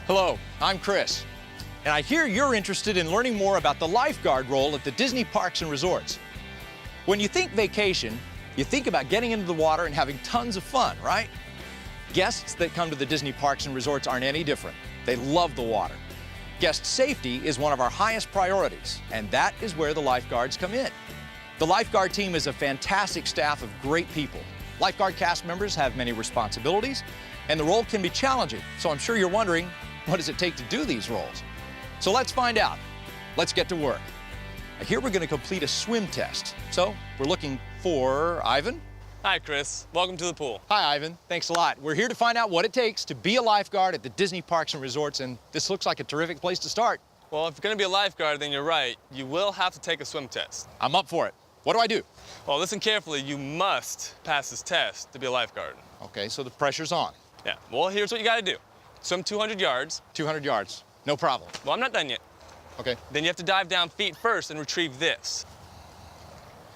Hello, I'm Chris, and I hear you're interested in learning more about the lifeguard role at the Disney parks and resorts. When you think vacation, you think about getting into the water and having tons of fun, right? Guests that come to the Disney parks and resorts aren't any different. They love the water. Guest safety is one of our highest priorities, and that is where the lifeguards come in. The lifeguard team is a fantastic staff of great people. Lifeguard cast members have many responsibilities, and the role can be challenging, so I'm sure you're wondering, what does it take to do these roles? So let's find out. Let's get to work. Here we're going to complete a swim test. So we're looking for Ivan. Hi, Chris. Welcome to the pool. Hi, Ivan. Thanks a lot. We're here to find out what it takes to be a lifeguard at the Disney parks and resorts, and this looks like a terrific place to start. Well, if you're going to be a lifeguard, then you're right. You will have to take a swim test. I'm up for it. What do I do? Well, listen carefully. You must pass this test to be a lifeguard. Okay, so the pressure's on. Yeah. Well, here's what you got to do. Swim 200 yards. 200 yards. No problem. Well, I'm not done yet. Okay. Then you have to dive down feet first and retrieve this.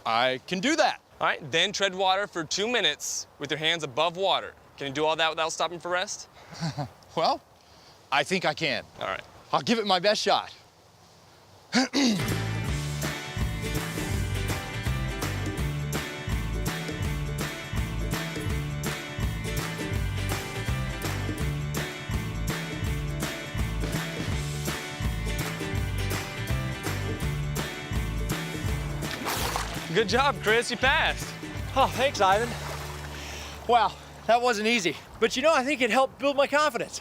I can do that. All right. Then tread water for 2 minutes with your hands above water. Can you do all that without stopping for rest? Well, I think I can. All right. I'll give it my best shot. Good job, Chris. You passed. Oh, thanks, Ivan. Wow, that wasn't easy. But you know, I think it helped build my confidence.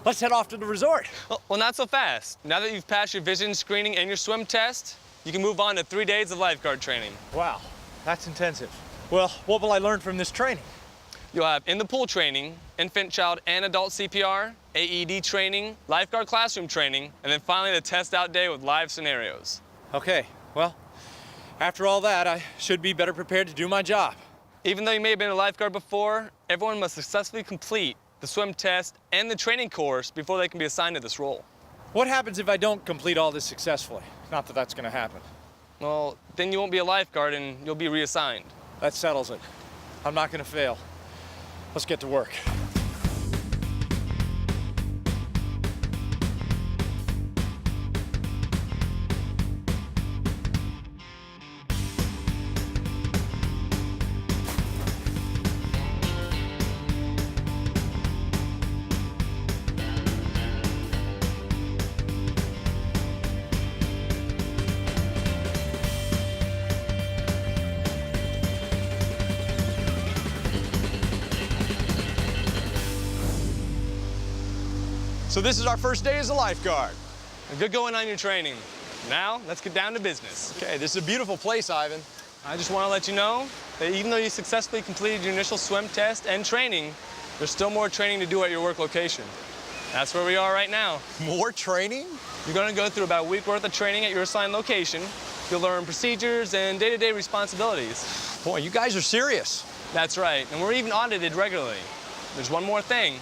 Let's head off to the resort. Well, not so fast. Now that you've passed your vision screening and your swim test, you can move on to 3 days of lifeguard training. Wow, that's intensive. Well, what will I learn from this training? You'll have in-the-pool training, infant, child, and adult CPR, AED training, lifeguard classroom training, and then finally the test-out day with live scenarios. Okay, well, after all that, I should be better prepared to do my job. Even though you may have been a lifeguard before, everyone must successfully complete the swim test and the training course before they can be assigned to this role. What happens if I don't complete all this successfully? Not that that's gonna happen. Well, then you won't be a lifeguard and you'll be reassigned. That settles it. I'm not gonna fail. Let's get to work. So this is our first day as a lifeguard. Good going on your training. Now, let's get down to business. Okay, this is a beautiful place, Ivan. I just want to let you know that even though you successfully completed your initial swim test and training, there's still more training to do at your work location. That's where we are right now. More training? You're going to go through about a week worth of training at your assigned location. You'll learn procedures and day-to-day responsibilities. Boy, you guys are serious. That's right, and we're even audited regularly. There's one more thing.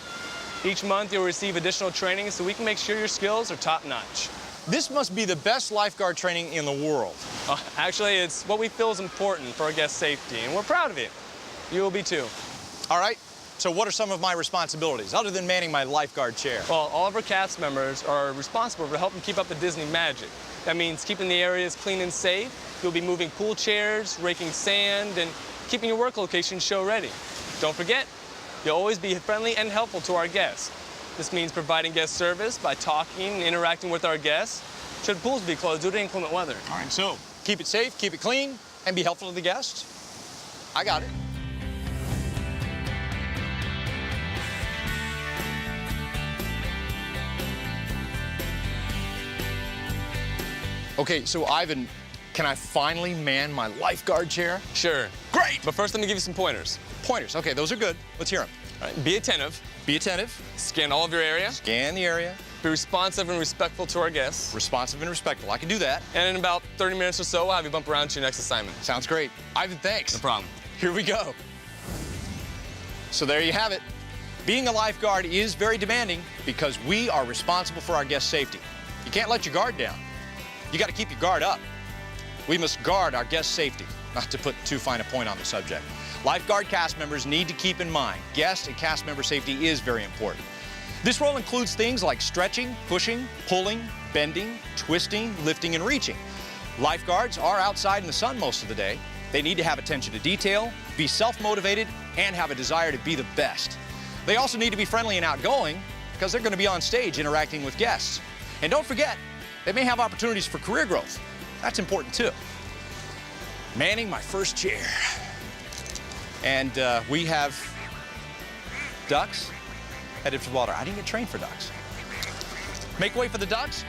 Each month you'll receive additional training so we can make sure your skills are top-notch. This must be the best lifeguard training in the world. Actually, it's what we feel is important for our guest safety, and we're proud of it. You will be too. All right, so what are some of my responsibilities, other than manning my lifeguard chair? Well, all of our cast members are responsible for helping keep up the Disney magic. That means keeping the areas clean and safe. You'll be moving pool chairs, raking sand, and keeping your work location show ready. Don't forget, you'll always be friendly and helpful to our guests. This means providing guest service by talking and interacting with our guests should pools be closed due to inclement weather. All right, so keep it safe, keep it clean, and be helpful to the guests. I got it. Okay, so Ivan, can I finally man my lifeguard chair? Sure. Great! But first, let me give you some pointers. Pointers, okay, those are good. Let's hear them. All right, be attentive. Be attentive. Scan all of your area. Scan the area. Be responsive and respectful to our guests. Responsive and respectful. I can do that. And in about 30 minutes or so, I'll have you bump around to your next assignment. Sounds great. Ivan, thanks. No problem. Here we go. So there you have it. Being a lifeguard is very demanding because we are responsible for our guest safety. You can't let your guard down. You got to keep your guard up. We must guard our guest safety, not to put too fine a point on the subject. Lifeguard cast members need to keep in mind, guest and cast member safety is very important. This role includes things like stretching, pushing, pulling, bending, twisting, lifting, and reaching. Lifeguards are outside in the sun most of the day. They need to have attention to detail, be self-motivated, and have a desire to be the best. They also need to be friendly and outgoing because they're going to be on stage interacting with guests. And don't forget, they may have opportunities for career growth. That's important too. Manning my first chair. And we have ducks headed for the water. I didn't get trained for ducks. Make way for the ducks.